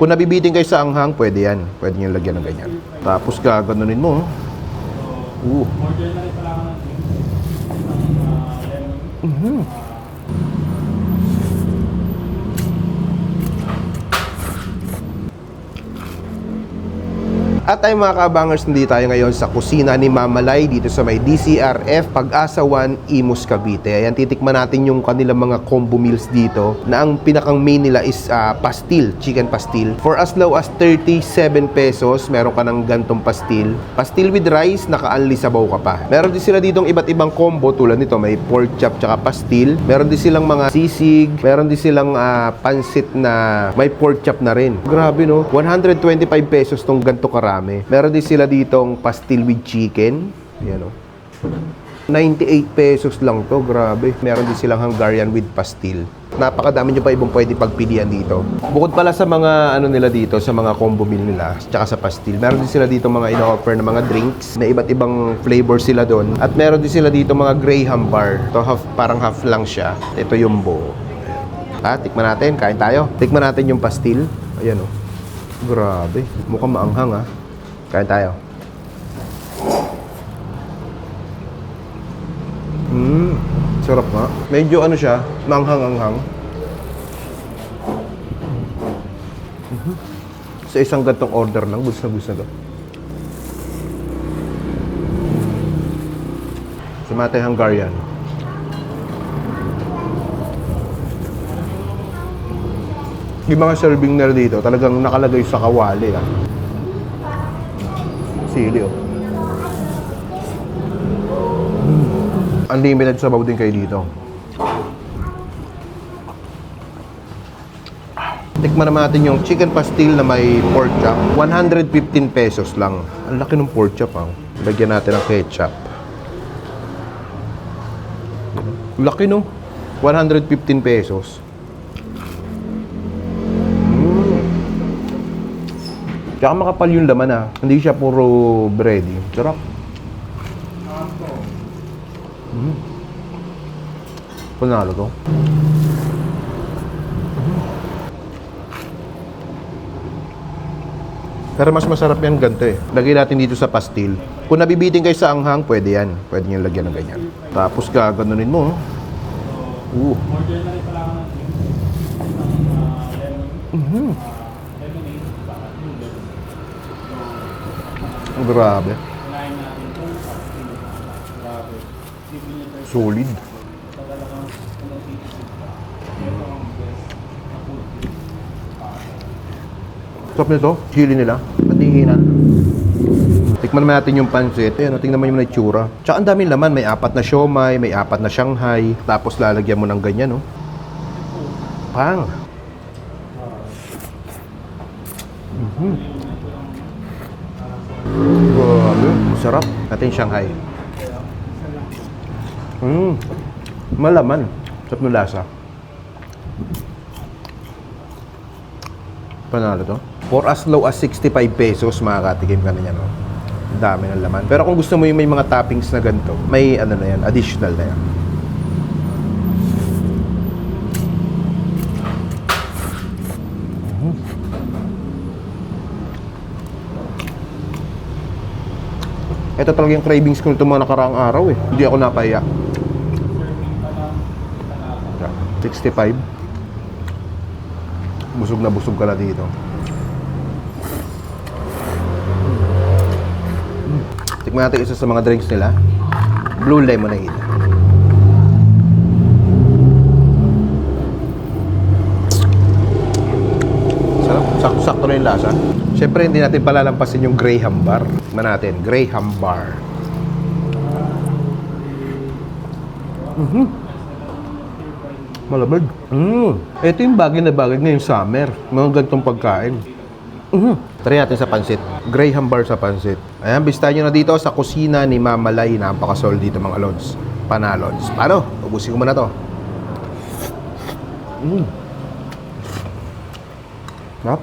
Kung nabibiting kayo sa anghang, pwede yan. Pwede nyo lagyan ng ganyan. Tapos gaganunin mo. Order na rin pala ako ng lemon. At ay mga kabangers, hindi tayo ngayon sa kusina ni Mama Lai dito sa may DCRF Pag-asa 1, Imus, Cavite. Ayan, titikman natin yung kanilang mga combo meals dito na ang pinakang main nila is pastil, chicken pastil. For as low as 37 pesos, meron ka ng gantong pastil. Pastil with rice, naka-unli sabaw ka pa. Meron din sila ditong iba't ibang combo tulad nito, may pork chop tsaka pastil. Meron din silang mga sisig, meron din silang pansit na may pork chop na rin. Grabe no, 125 pesos tong ganto karami. Meron din sila ditong pastil with chicken. Yan o. 98 pesos lang to. Grabe. Meron din silang Hungarian with pastil. Napakadami nyo pa ibang pwede pagpilian dito. Bukod pala sa mga ano nila dito, sa mga combo meal nila, tsaka sa pastil, meron din sila dito mga ino-offer na mga drinks na iba't ibang flavor sila doon. At meron din sila dito mga Graham bar. Ito parang half lang siya. Ito yung buo. Tikman natin. Kain tayo. Tikman natin yung pastil. Ayan o. Grabe. Mukhang maanghang Kain tayo. Sarap nga. Medyo ano siya, manghang-anghang. Sa isang gantong order lang, gusto na gusto na to. Sa Mate Hungarian. Yung mga serving nila dito, talagang nakalagay sa kawali Sili Unlimited sabaw din kayo dito. Tikman naman natin yung chicken pastil na may pork chop. 115 pesos lang. Ang laki ng pork chop Lagyan natin ng ketchup. Laki no? 115 pesos. Tsaka makapal yung laman Hindi siya puro bready. Sarap. Panalo to. Pero mas masarap yan ganito Lagay natin dito sa pastil. Kung nabibiting kayo sa anghang, pwede yan. Pwede nyo lagyan ng ganyan. Tapos gaganunin mo. Order na rin pala ako ng lemon. Grabe. Kinain natin ito. Grabe. Solid. Sarap nito. Chili nila. Patihinan. Tikman naman natin yung pansit. Ayan, tingnan mo yung itsura. Tsaka ang daming laman. May 4 na siomai, may 4 na Shanghai. Tapos lalagyan mo ng ganyan, Pang. Grabe, masarap. Natin Shanghai. Malaman. Sarap ng lasa. Panalo to. For as low as 65 pesos, makakatikim ka na yan. Ang dami ng laman. Pero kung gusto mo yung may mga toppings na ganito, may ano na yan, additional na yan. Ito talaga yung cravings ko nito mga nakaraang araw Hindi ako napahiya. 65. Busog na busog ka na dito. Tikman natin isa sa mga drinks nila. Blue lemonade. Sarap. Sakto-sakto na yung lasa. Siyempre, hindi natin palalampasin yung Graham bar. Tikman natin. Graham bar. Malamig. Ito yung bagay na bagay ngayong summer. Mga gantong pagkain. Try natin sa pansit. Graham bar sa pansit. Ayan, bisita nyo na dito sa kusina ni Mama Lai. Napakasol dito mga lods. Panalods. Paano? Ubusin ko muna to. Sarap.